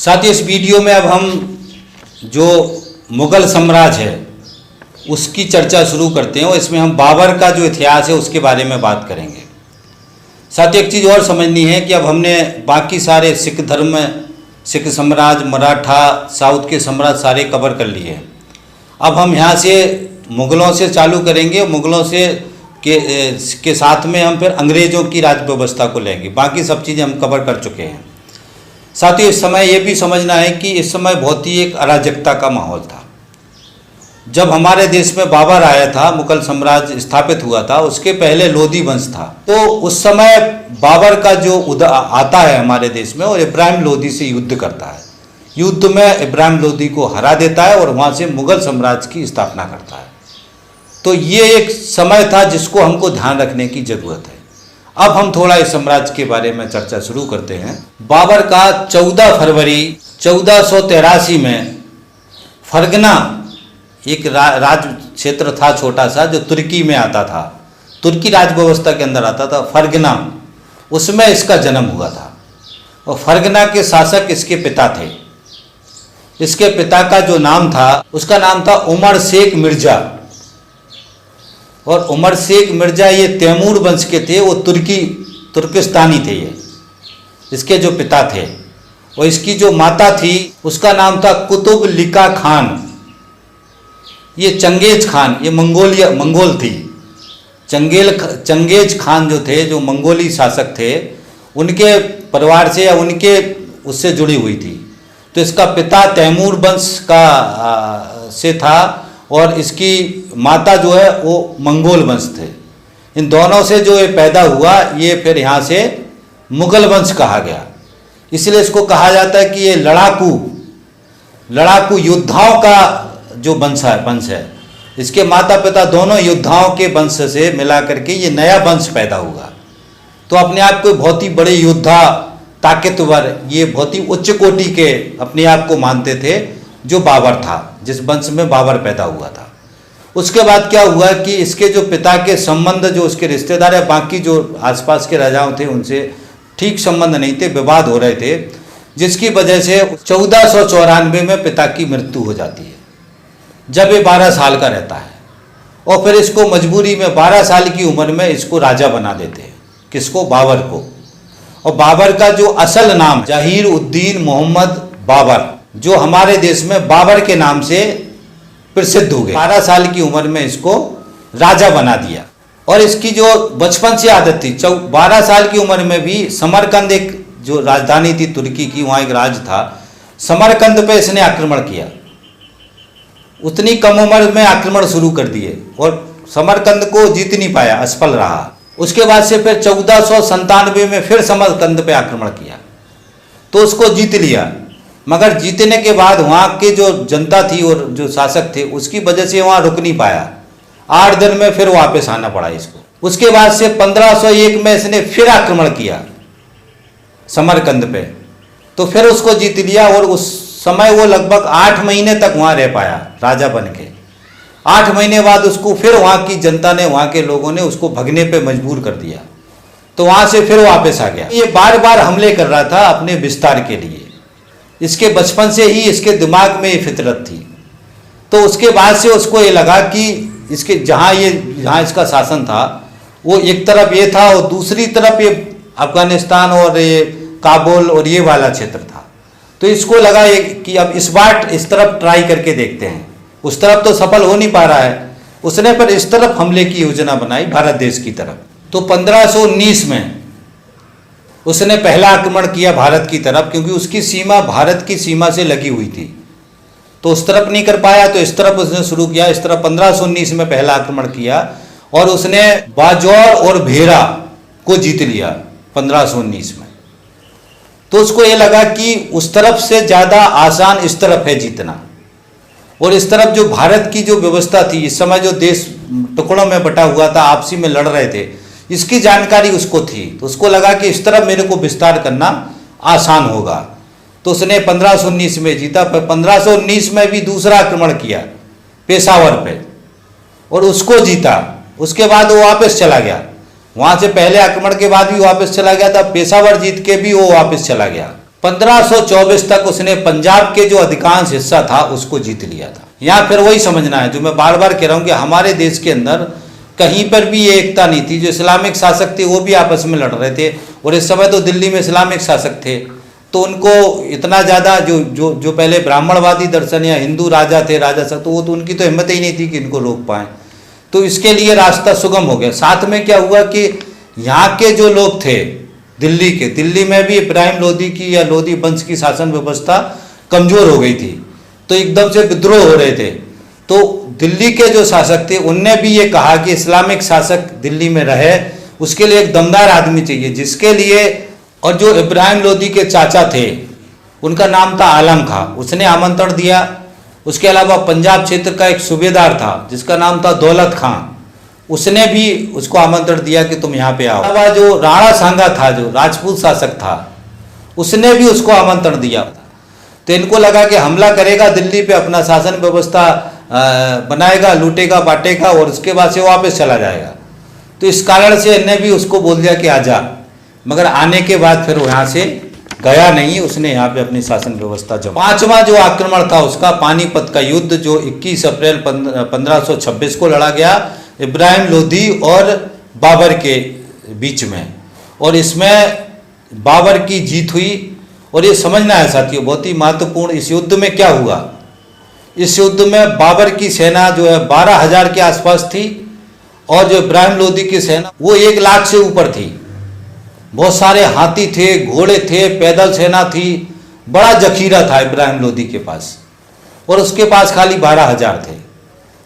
साथ ही इस वीडियो में अब हम जो मुग़ल साम्राज्य है उसकी चर्चा शुरू करते हैं और इसमें हम बाबर का जो इतिहास है उसके बारे में बात करेंगे। साथ ही एक चीज़ और समझनी है कि अब हमने बाकी सारे सिख धर्म, सिख साम्राज्य, मराठा, साउथ के साम्राज्य सारे कवर कर लिए हैं। अब हम यहाँ से मुग़लों से चालू करेंगे, मुग़लों से के साथ में हम फिर अंग्रेज़ों की राज व्यवस्था को लेंगे। बाकी सब चीज़ें हम कवर कर चुके हैं। साथ ही इस समय ये भी समझना है कि इस समय बहुत ही एक अराजकता का माहौल था। जब हमारे देश में बाबर आया था, मुग़ल साम्राज्य स्थापित हुआ था, उसके पहले लोधी वंश था। तो उस समय बाबर का जो आता है हमारे देश में और इब्राहिम लोधी से युद्ध करता है। युद्ध में इब्राहिम लोधी को हरा देता है और वहाँ से मुग़ल साम्राज्य की स्थापना करता है। तो ये एक समय था जिसको हमको ध्यान रखने की ज़रूरत है। अब हम थोड़ा इस साम्राज्य के बारे में चर्चा शुरू करते हैं। बाबर का 14 फरवरी 1483 में फरगना एक राज क्षेत्र था छोटा सा जो तुर्की में आता था, तुर्की राज व्यवस्था के अंदर आता था, फरगना, उसमें इसका जन्म हुआ था। और फरगना के शासक इसके पिता थे। इसके पिता का जो नाम था उसका नाम था उमर शेख मिर्ज़ा। और उमर शेख मिर्ज़ा ये तैमूर वंश के थे, वो तुर्किस्तानी थे ये, इसके जो पिता थे। और इसकी जो माता थी उसका नाम था कुतुबलिका खान। ये चंगेज खान, ये मंगोल थी। चंगेज खान जो थे, जो मंगोली शासक थे, उनके परिवार से या उनके उससे जुड़ी हुई थी। तो इसका पिता तैमूर वंश का से था और इसकी माता जो है वो मंगोल वंश थे। इन दोनों से जो ये पैदा हुआ, ये फिर यहाँ से मुग़ल वंश कहा गया। इसलिए इसको कहा जाता है कि ये लड़ाकू योद्धाओं का जो वंश है। इसके माता पिता दोनों योद्धाओं के वंश से मिला करके ये नया वंश पैदा हुआ। तो अपने आप को बहुत ही बड़े योद्धा, ताकतवर, ये बहुत ही उच्च कोटि के अपने आप को मानते थे जो बाबर था, जिस वंश में बाबर पैदा हुआ था। उसके बाद क्या हुआ कि इसके जो पिता के संबंध, जो उसके रिश्तेदार या बाकी जो आसपास के राजाओं थे उनसे ठीक संबंध नहीं थे, विवाद हो रहे थे, जिसकी वजह से 1494 में पिता की मृत्यु हो जाती है जब ये 12 साल का रहता है। और फिर इसको मजबूरी में 12 साल की उम्र में इसको राजा बना देते हैं। किसको? बाबर को। और बाबर का जो असल नाम जहीर उद्दीन मोहम्मद बाबर, जो हमारे देश में बाबर के नाम से प्रसिद्ध हो गए। 12 साल की उम्र में इसको राजा बना दिया। और इसकी जो बचपन से आदत थी, 12 साल की उम्र में भी समरकंद, एक जो राजधानी थी तुर्की की, वहाँ एक राज था, समरकंद पे इसने आक्रमण किया। उतनी कम उम्र में आक्रमण शुरू कर दिए और समरकंद को जीत नहीं पाया, असफल रहा। उसके बाद से फिर 1497 में फिर समरकंद पे आक्रमण किया तो उसको जीत लिया। मगर जीतने के बाद वहाँ के जो जनता थी और जो शासक थे उसकी वजह से वहाँ रुक नहीं पाया। 8 दिन में फिर वापस आना पड़ा इसको। उसके बाद से 1501 में इसने फिर आक्रमण किया समरकंद पे, तो फिर उसको जीत लिया। और उस समय वो लगभग 8 महीने तक वहाँ रह पाया राजा बन के। 8 महीने बाद उसको फिर वहाँ की जनता ने, वहाँ के लोगों ने उसको भगने पे मजबूर कर दिया। तो वहाँ से फिर वापस आ गया। ये बार बार हमले कर रहा था अपने विस्तार के लिए। इसके बचपन से ही इसके दिमाग में ये फितरत थी। तो उसके बाद से उसको ये लगा कि इसके जहाँ इसका शासन था वो एक तरफ ये था और दूसरी तरफ ये अफगानिस्तान और ये काबुल और ये वाला क्षेत्र था। तो इसको लगा कि अब इस बार इस तरफ ट्राई करके देखते हैं। उस तरफ तो सफल हो नहीं पा रहा है, उसने पर इस तरफ हमले की योजना बनाई, भारत देश की तरफ। तो 1519 में उसने पहला आक्रमण किया भारत की तरफ, क्योंकि उसकी सीमा भारत की सीमा से लगी हुई थी। तो उस तरफ नहीं कर पाया तो इस तरफ उसने शुरू किया। इस तरफ 1519 में पहला आक्रमण किया और उसने बाजौर और भेरा को जीत लिया 1519 में। तो उसको ये लगा कि उस तरफ से ज़्यादा आसान इस तरफ है जीतना। और इस तरफ जो भारत की जो व्यवस्था थी, इस समय जो देश टुकड़ों में बटा हुआ था, आपसी में लड़ रहे थे, इसकी जानकारी उसको थी। तो उसको लगा कि इस तरफ मेरे को विस्तार करना आसान होगा। तो उसने 1519 में जीता। पर 1519 में भी दूसरा आक्रमण किया पेशावर पे और उसको जीता। उसके बाद वो वापस चला गया। वहाँ से पहले आक्रमण के बाद भी वापस चला गया था, पेशावर जीत के भी वो वापस चला गया। 1524 तक उसने पंजाब के जो अधिकांश हिस्सा था उसको जीत लिया था। यहाँ फिर वही समझना है जो मैं बार बार कह रहा हूँ कि हमारे देश के अंदर कहीं पर भी ये एकता नहीं थी। जो इस्लामिक शासक थे वो भी आपस में लड़ रहे थे, और इस समय तो दिल्ली में इस्लामिक शासक थे, तो उनको इतना ज़्यादा जो पहले ब्राह्मणवादी दर्शन या हिंदू राजा थे, राजा सब, तो वो तो उनकी तो हिम्मत ही नहीं थी कि इनको रोक पाएँ। तो इसके लिए रास्ता सुगम हो गया। साथ में क्या हुआ कि यहाँ के जो लोग थे दिल्ली में भी इब्राहिम लोदी की या लोदी वंश की शासन व्यवस्था कमज़ोर हो गई थी, तो एकदम से विद्रोह हो रहे थे। तो दिल्ली के जो शासक थे उनने भी ये कहा कि इस्लामिक शासक दिल्ली में रहे, उसके लिए एक दमदार आदमी चाहिए, जिसके लिए, और जो इब्राहिम लोदी के चाचा थे उनका नाम था आलम खां, उसने आमंत्रण दिया। उसके अलावा पंजाब क्षेत्र का एक सूबेदार था जिसका नाम था दौलत खां, उसने भी उसको आमंत्रण दिया कि तुम यहाँ पे आओ। अलावा जो राणा सांगा था जो राजपूत शासक था, उसने भी उसको आमंत्रण दिया। तो इनको लगा कि हमला करेगा दिल्ली पे, अपना शासन व्यवस्था बनाएगा, लूटेगा बांटेगा, और उसके बाद से वापस चला जाएगा। तो इस कारण से इन्हें भी उसको बोल दिया कि आजा, मगर आने के बाद फिर वो यहाँ से गया नहीं, उसने यहाँ पे अपनी शासन व्यवस्था जमा। पांचवा जो आक्रमण था उसका पानीपत का युद्ध, जो 21 अप्रैल 1526 को लड़ा गया इब्राहिम लोदी और बाबर के बीच में, और इसमें बाबर की जीत हुई। और ये समझना है साथियों, बहुत ही महत्वपूर्ण, इस युद्ध में क्या हुआ। इस युद्ध में बाबर की सेना जो है 12,000 के आसपास थी, और जो इब्राहिम लोदी की सेना वो 1 लाख से ऊपर थी। बहुत सारे हाथी थे, घोड़े थे, पैदल सेना थी, बड़ा जखीरा था इब्राहिम लोदी के पास, और उसके पास खाली 12,000 थे।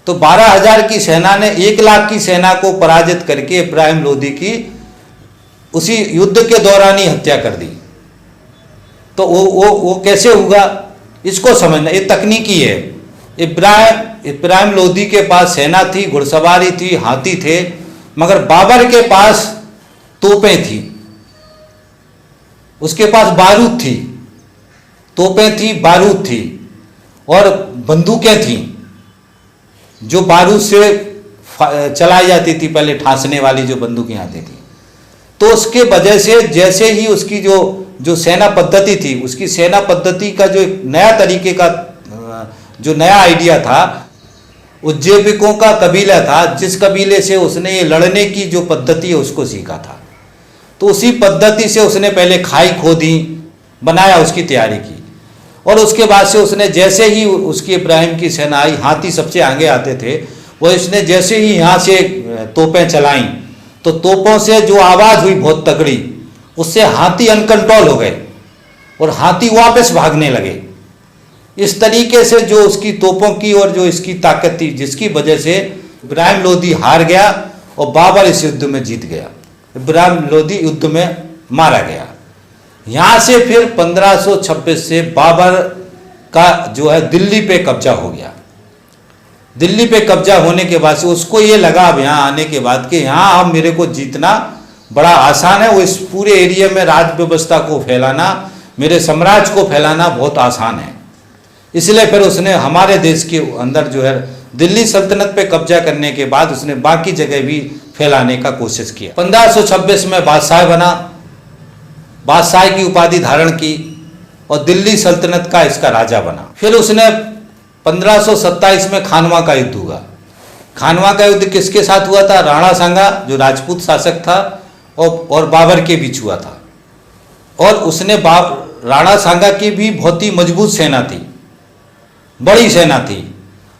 तो 12,000 की सेना ने 1 लाख की सेना को पराजित करके इब्राहिम लोदी की उसी युद्ध के दौरान ही हत्या कर दी। तो वो कैसे हुआ, इसको समझना, ये तकनीकी है। इब्राहिम लोदी के पास सेना थी, घुड़सवारी थी, हाथी थे, मगर बाबर के पास तोपें थी, उसके पास बारूद थी, तोपें थी, बारूद थी, और बंदूकें थी जो बारूद से चलाई जाती थी, पहले ठासने वाली जो बंदूकें आती थी। तो उसके वजह से जैसे ही उसकी जो सेना पद्धति थी, उसकी सेना पद्धति का जो एक नया तरीके का जो नया आइडिया था, उज्जेबिकों का कबीला था, जिस कबीले से उसने ये लड़ने की जो पद्धति है उसको सीखा था। तो उसी पद्धति से उसने पहले खाई खोदी, बनाया, उसकी तैयारी की, और उसके बाद से उसने जैसे ही उसकी इब्राहिम की सेना आई, हाथी सबसे आगे आते थे, वो इसने जैसे ही यहाँ से तोपें चलाईं, तो तोपों से जो आवाज़ हुई बहुत तगड़ी, उससे हाथी अनकंट्रोल हो गए और हाथी वापस भागने लगे। इस तरीके से जो उसकी तोपों की और जो इसकी ताकत थी, जिसकी वजह से इब्राहिम लोदी हार गया और बाबर इस युद्ध में जीत गया। इब्राहिम लोदी युद्ध में मारा गया। यहाँ से फिर 1526 से बाबर का जो है दिल्ली पे कब्जा हो गया। दिल्ली पे कब्जा होने के बाद से उसको ये लगा अब यहाँ आने के बाद कि यहाँ अब मेरे को जीतना बड़ा आसान है, वो इस पूरे एरिया में राज व्यवस्था को फैलाना, मेरे साम्राज्य को फैलाना बहुत आसान है। इसलिए फिर उसने हमारे देश के अंदर जो है दिल्ली सल्तनत पे कब्जा करने के बाद उसने बाकी जगह भी फैलाने का कोशिश किया। 1526 में बादशाह बना, बादशाह की उपाधि धारण की और दिल्ली सल्तनत का इसका राजा बना। फिर उसने 1527 में खानवा का युद्ध हुआ। खानवा का युद्ध किसके साथ हुआ था? राणा सांगा जो राजपूत शासक था और बाबर के बीच हुआ था। और उसने राणा सांगा की भी बहुत ही मजबूत सेना थी, बड़ी सेना थी।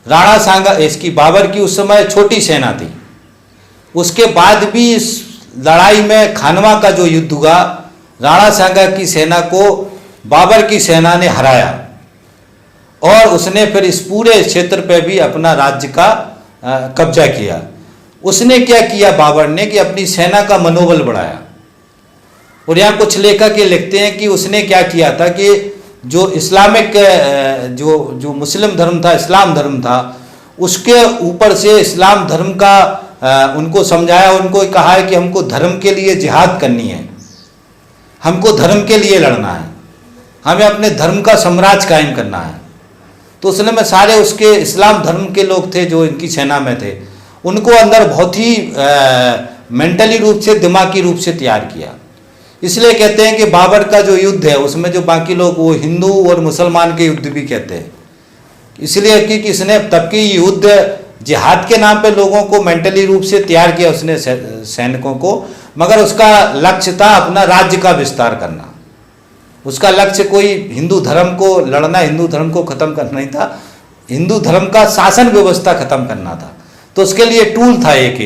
राणा सांगा, इसकी बाबर की उस समय छोटी सेना थी। उसके बाद भी इस लड़ाई में खानवा का जो युद्ध हुआ, राणा सांगा की सेना को बाबर की सेना ने हराया और उसने फिर इस पूरे क्षेत्र पे भी अपना राज्य का कब्जा किया। उसने क्या किया बाबर ने कि अपनी सेना का मनोबल बढ़ाया। और यहाँ कुछ लेखक ये लिखते हैं कि उसने क्या किया था कि जो इस्लामिक जो मुस्लिम धर्म था, इस्लाम धर्म था, उसके ऊपर से इस्लाम धर्म का उनको समझाया, उनको कहा है कि हमको धर्म के लिए जिहाद करनी है, हमको धर्म के लिए लड़ना है, हमें अपने धर्म का साम्राज्य कायम करना है। तो उसने में सारे उसके इस्लाम धर्म के लोग थे जो इनकी सेना में थे, उनको अंदर बहुत ही मेंटली रूप से, दिमागी रूप से तैयार किया इसलिए कहते हैं कि बाबर का जो युद्ध है उसमें जो बाकी लोग वो हिंदू और मुसलमान के युद्ध भी कहते हैं, इसलिए कि इसने तब की युद्ध जिहाद के नाम पे लोगों को मेंटली रूप से तैयार किया उसने सैनिकों को, मगर उसका लक्ष्य था अपना राज्य का विस्तार करना। उसका लक्ष्य कोई हिंदू धर्म को लड़ना, हिंदू धर्म को खत्म करना नहीं था, हिंदू धर्म का शासन व्यवस्था खत्म करना था। तो उसके लिए टूल था एक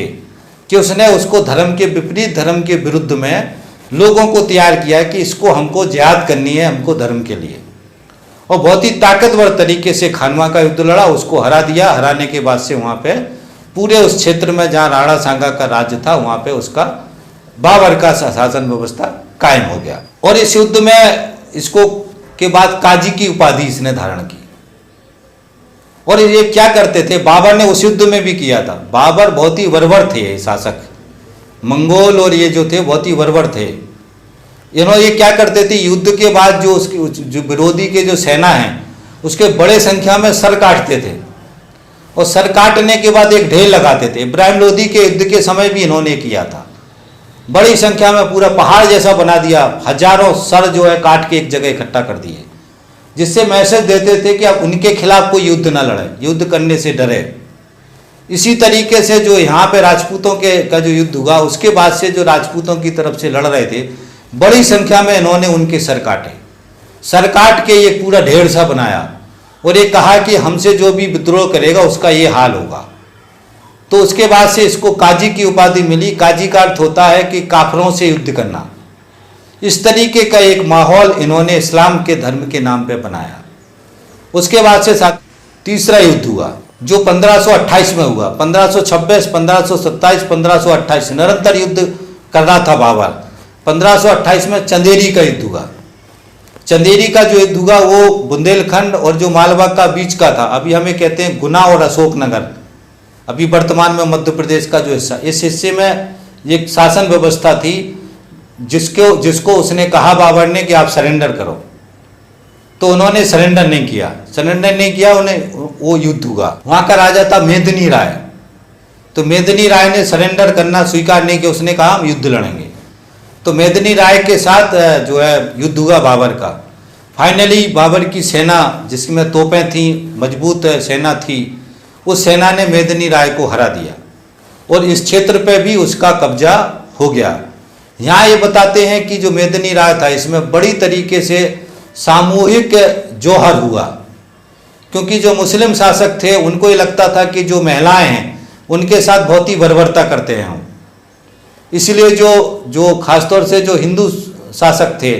कि उसने उसको धर्म के विपरीत, धर्म के विरुद्ध में लोगों को तैयार किया कि इसको हमको जिहाद करनी है, हमको धर्म के लिए। और बहुत ही ताकतवर तरीके से खानवा का युद्ध लड़ा, उसको हरा दिया। हराने के बाद से वहाँ पे पूरे उस क्षेत्र में जहाँ राणा सांगा का राज्य था वहाँ पे उसका बाबर का शासन व्यवस्था कायम हो गया। और इस युद्ध में इसको के बाद काजी की उपाधि इसने धारण की। और ये क्या करते थे, बाबर ने उस युद्ध में भी किया था। बाबर बहुत ही बर्बर थे ये शासक, मंगोल और ये जो थे बहुत ही बर्बर थे। इन्होंने ये क्या करते थे, युद्ध के बाद जो उसकी जो विरोधी के जो सेना है उसके बड़े संख्या में सर काटते थे, और सर काटने के बाद एक ढेर लगाते थे। इब्राहिम लोदी के युद्ध के समय भी इन्होंने किया था, बड़ी संख्या में पूरा पहाड़ जैसा बना दिया, हजारों सर जो है काट के एक जगह इकट्ठा कर दिए, जिससे मैसेज देते थे कि अब उनके खिलाफ कोई युद्ध ना लड़े, युद्ध करने से डरे। इसी तरीके से जो यहाँ पे राजपूतों के का जो युद्ध हुआ उसके बाद से जो राजपूतों की तरफ से लड़ रहे थे बड़ी संख्या में इन्होंने उनके सर काटे। सर काट के ये पूरा ढेर सा बनाया और ये कहा कि हमसे जो भी विद्रोह करेगा उसका ये हाल होगा। तो उसके बाद से इसको काजी की उपाधि मिली। काजी का अर्थ होता है कि काफरों से युद्ध करना। इस तरीके का एक माहौल इन्होंने इस्लाम के धर्म के नाम पे बनाया। उसके बाद से तीसरा युद्ध हुआ जो 1528 में हुआ। 1526, 1527, 1528 निरंतर युद्ध कर रहा था बाबर। 1528 में चंदेरी का युद्ध हुआ। चंदेरी का जो युद्ध हुआ वो बुंदेलखंड और जो मालवा का बीच का था। अभी हमें कहते हैं गुना और अशोकनगर, अभी वर्तमान में मध्य प्रदेश का जो हिस्सा, इस हिस्से में एक शासन व्यवस्था थी जिसको उसने कहा बाबर ने कि आप सरेंडर करो। तो उन्होंने सरेंडर नहीं किया, उन्हें वो युद्ध हुआ। वहाँ का राजा था मेदिनी राय। तो मेदिनी राय ने सरेंडर करना स्वीकार नहीं किया, उसने कहा हम युद्ध लड़ेंगे। तो मेदिनी राय के साथ जो है युद्ध हुआ बाबर का। फाइनली बाबर की सेना जिसमें तोपें थी, मजबूत सेना थी, उस सेना ने मेदिनी राय को हरा दिया और इस क्षेत्र पे भी उसका कब्जा हो गया। यहाँ ये बताते हैं कि जो मेदिनी राय था इसमें बड़ी तरीके से सामूहिक जौहर हुआ, क्योंकि जो मुस्लिम शासक थे उनको ये लगता था कि जो महिलाएं हैं उनके साथ बहुत ही बर्बरता करते हैं हम। इसलिए जो खासतौर से जो हिंदू शासक थे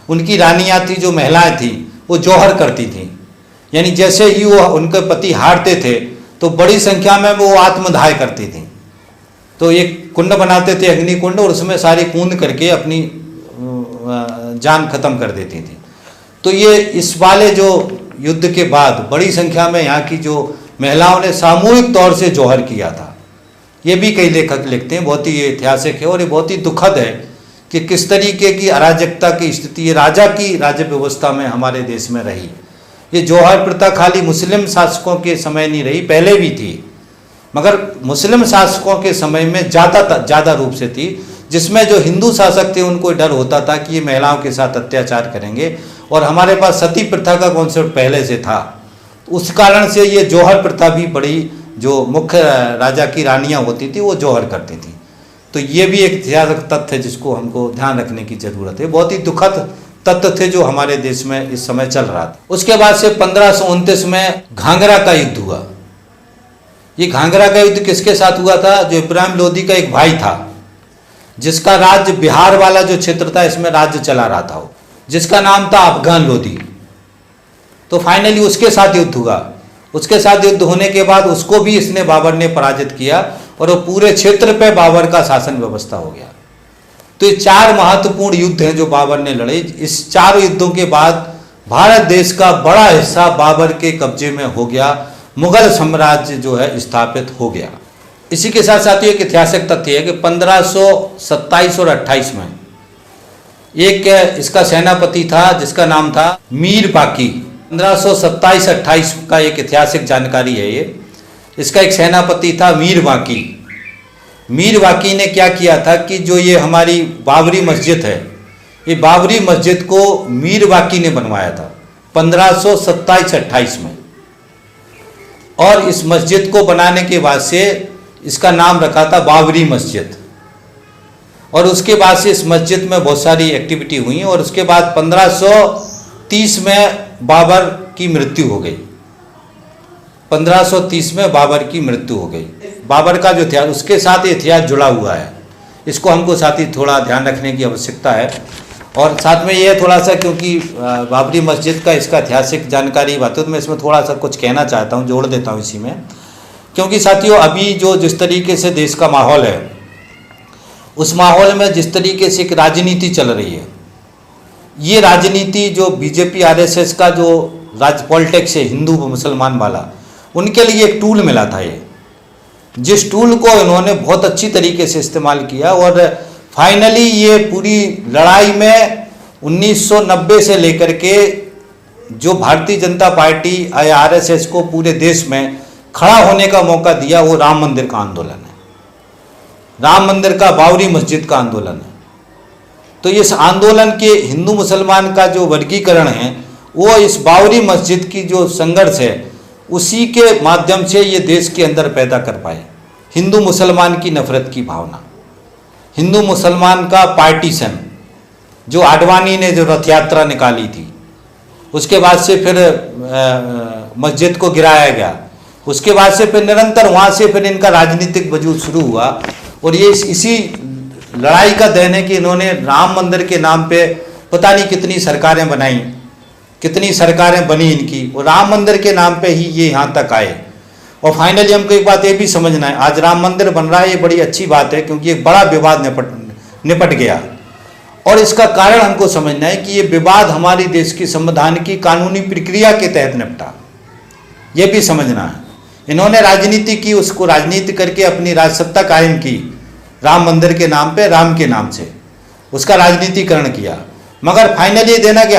उनकी रानियां थी, जो महिलाएं थी, वो जौहर करती थी। यानी जैसे ही वो उनके पति हारते थे तो बड़ी संख्या में वो आत्मदाह करती थी। तो एक कुंड बनाते थे, अग्नि कुंड, और उसमें सारी कूद करके अपनी जान खत्म कर देती थी। तो ये इस वाले जो युद्ध के बाद बड़ी संख्या में यहाँ की जो महिलाओं ने सामूहिक तौर से जौहर किया था। ये भी कई लेखक लिखते हैं, बहुत ही ये ऐतिहासिक है और ये बहुत ही दुखद है कि किस तरीके की अराजकता की स्थिति ये राजा की राज्य व्यवस्था में हमारे देश में रही। ये जौहर प्रथा खाली मुस्लिम शासकों के समय नहीं रही, पहले भी थी, मगर मुस्लिम शासकों के समय में ज़्यादा रूप से थी, जिसमें जो हिंदू शासक थे उनको डर होता था कि ये महिलाओं के साथ अत्याचार करेंगे। और हमारे पास सती प्रथा का कॉन्सेप्ट पहले से था, उस कारण से ये जौहर प्रथा भी बड़ी, जो मुख्य राजा की रानियां होती थी वो जौहर करती थी। तो ये भी एक ऐतिहासिक तथ्य है जिसको हमको ध्यान रखने की जरूरत है। बहुत ही दुखद तथ्य थे जो हमारे देश में इस समय चल रहा था। उसके बाद से 1529 में घाघरा का युद्ध हुआ। ये घाघरा का युद्ध किसके साथ हुआ था? जो इब्राहिम लोदी का एक भाई था, जिसका राज्य बिहार वाला जो क्षेत्र था इसमें राज्य चला रहा था, जिसका नाम था अफगान लोदी। तो फाइनली उसके साथ युद्ध हुआ। उसके साथ युद्ध होने के बाद उसको भी इसने बाबर ने पराजित किया और वो पूरे क्षेत्र पे बाबर का शासन व्यवस्था हो गया। तो ये 4 महत्वपूर्ण युद्ध हैं जो बाबर ने लड़े। इस 4 युद्धों के बाद भारत देश का बड़ा हिस्सा बाबर के कब्जे में हो गया, मुगल साम्राज्य जो है स्थापित हो गया। इसी के साथ साथ एक ऐतिहासिक तथ्य है कि 1527 और 28 में एक इसका सेनापति था जिसका नाम था मीर बाकी। 1527-28 का एक ऐतिहासिक जानकारी है ये। इसका एक सेनापति था मीर बाकी। मीर बाकी ने क्या किया था कि जो ये हमारी बाबरी मस्जिद है ये बाबरी मस्जिद को मीर वाकी ने बनवाया था 1527-28 में। और इस मस्जिद को बनाने के बाद से इसका नाम रखा था बाबरी मस्जिद। और उसके बाद से इस मस्जिद में बहुत सारी एक्टिविटी हुई और उसके बाद 1530 में बाबर की मृत्यु हो गई। 1530 में बाबर की मृत्यु हो गई। बाबर का जो इतिहास, उसके साथ ये इतिहास जुड़ा हुआ है, इसको हमको साथ ही थोड़ा ध्यान रखने की आवश्यकता है। और साथ में ये थोड़ा सा, क्योंकि बाबरी मस्जिद का इसका ऐतिहासिक जानकारी बात है, तो मैं इसमें थोड़ा सा कुछ कहना चाहता हूँ, जोड़ देता हूँ इसी में। क्योंकि साथियों, अभी जो जिस तरीके से देश का माहौल है, उस माहौल में जिस तरीके से एक राजनीति चल रही है, ये राजनीति जो बीजेपी आरएसएस का जो पॉलिटिक्स है हिंदू मुसलमान वाला, उनके लिए एक टूल मिला था ये, जिस टूल को इन्होंने बहुत अच्छी तरीके से इस्तेमाल किया। और फाइनली ये पूरी लड़ाई में 1990 से लेकर के जो भारतीय जनता पार्टी आरएसएस को पूरे देश में खड़ा होने का मौका दिया, वो राम मंदिर का आंदोलन है, राम मंदिर का, बाबरी मस्जिद का आंदोलन है। तो इस आंदोलन के हिंदू मुसलमान का जो वर्गीकरण है, वो इस बाबरी मस्जिद की जो संघर्ष है, उसी के माध्यम से ये देश के अंदर पैदा कर पाए हिंदू मुसलमान की नफरत की भावना, हिंदू मुसलमान का पार्टीशन, जो आडवाणी ने जो रथ यात्रा निकाली थी, उसके बाद से फिर मस्जिद को गिराया गया, उसके बाद से फिर निरंतर वहाँ से फिर इनका राजनीतिक वजूद शुरू हुआ। और ये इसी लड़ाई का देन है कि इन्होंने राम मंदिर के नाम पे पता नहीं कितनी सरकारें बनाई, कितनी सरकारें बनी इनकी, और राम मंदिर के नाम पे ही ये यहाँ तक आए। और फाइनली हमको एक बात ये भी समझना है, आज राम मंदिर बन रहा है, ये बड़ी अच्छी बात है, क्योंकि एक बड़ा विवाद निपट गया। और इसका कारण हमको समझना है कि ये विवाद हमारे देश की संविधान की कानूनी प्रक्रिया के तहत निपटा, ये भी समझना है। इन्होंने राजनीति की, उसको राजनीति करके अपनी राजसत्ता कायम की, राम मंदिर के नाम पे, राम के नाम से उसका राजनीतिकरण किया। मगर फाइनली देना कि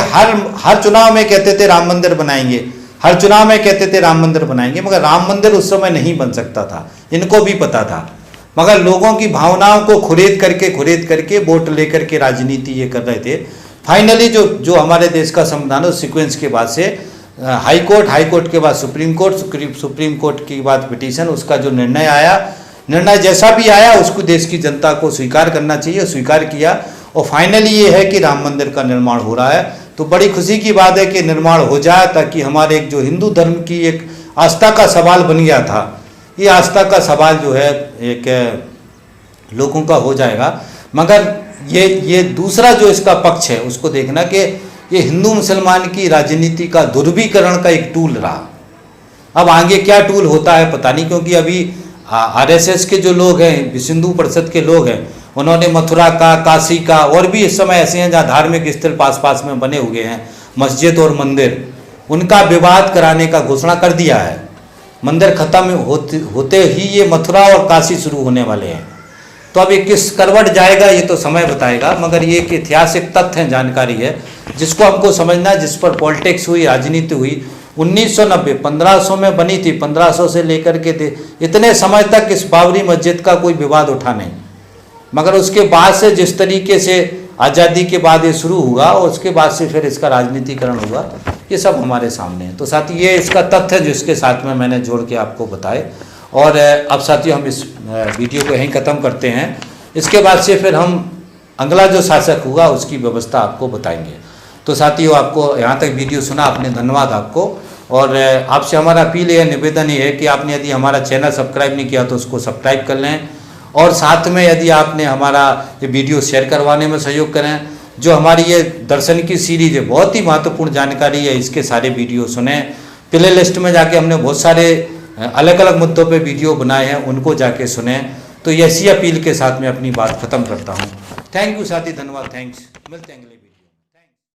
हर चुनाव में कहते थे राम मंदिर बनाएंगे, हर चुनाव में कहते थे राम मंदिर बनाएंगे, मगर राम मंदिर उस समय नहीं बन सकता था, इनको भी पता था। मगर लोगों की भावनाओं को खुरेद करके वोट लेकर के राजनीति ये कर रहे थे। फाइनली जो हमारे देश का संविधान है, उस सीक्वेंस के बाद से हाई कोर्ट के बाद सुप्रीम कोर्ट के बाद पिटीशन, उसका जो निर्णय आया, निर्णय जैसा भी आया उसको देश की जनता को स्वीकार करना चाहिए, स्वीकार किया। और फाइनली ये है कि राम मंदिर का निर्माण हो रहा है। तो बड़ी खुशी की बात है कि निर्माण हो जाए, ताकि हमारे एक जो हिंदू धर्म की एक आस्था का सवाल बन गया था, ये आस्था का सवाल जो है एक लोगों का हो जाएगा। मगर ये दूसरा जो इसका पक्ष है, उसको देखना कि ये हिंदू मुसलमान की राजनीति का ध्रुवीकरण का एक टूल रहा। अब आगे क्या टूल होता है पता नहीं, क्योंकि अभी आरएसएस के जो लोग हैं, विश्व हिंदू परिषद के लोग हैं, उन्होंने मथुरा का, काशी का, और भी इस समय ऐसे हैं जहाँ धार्मिक स्थल पास में बने हुए हैं, मस्जिद और मंदिर, उनका विवाद कराने का घोषणा कर दिया है। मंदिर खत्म होते ही ये मथुरा और काशी शुरू होने वाले हैं। तो अब ये किस करवट जाएगा ये तो समय बताएगा, मगर ये एक ऐतिहासिक तथ्य है, जानकारी है, जिसको हमको समझना है, जिस पर पॉलिटिक्स हुई, राजनीति हुई। 1990 1500 में बनी थी, 1500 से लेकर के इतने समय तक इस बाबरी मस्जिद का कोई विवाद उठा नहीं। मगर उसके बाद से जिस तरीके से आज़ादी के बाद ये शुरू हुआ, और उसके बाद से फिर इसका राजनीतिकरण हुआ, ये सब हमारे सामने है। तो साथियों, ये इसका तथ्य जिसके साथ में मैंने जोड़ के आपको बताए। और अब साथियों, हम इस वीडियो को यहीं ख़त्म करते हैं। इसके बाद से फिर हम अगला जो शासक हुआ उसकी व्यवस्था आपको बताएंगे। तो साथियों, आपको यहाँ तक वीडियो सुना आपने, धन्यवाद आपको। और आपसे हमारा अपील है, निवेदन ये है कि आपने यदि हमारा चैनल सब्सक्राइब नहीं किया तो उसको सब्सक्राइब कर लें, और साथ में यदि आपने हमारा ये वीडियो शेयर करवाने में सहयोग करें। जो हमारी ये दर्शन की सीरीज है, बहुत ही महत्वपूर्ण जानकारी है, इसके सारे वीडियो सुने। प्ले लिस्ट में जाके हमने बहुत सारे अलग अलग मुद्दों पे वीडियो बनाए हैं, उनको जाके सुने। तो ऐसी अपील के साथ मैं अपनी बात खत्म करता हूँ। थैंक यू साथी, धन्यवाद, थैंक्स, मिलते हैं अगले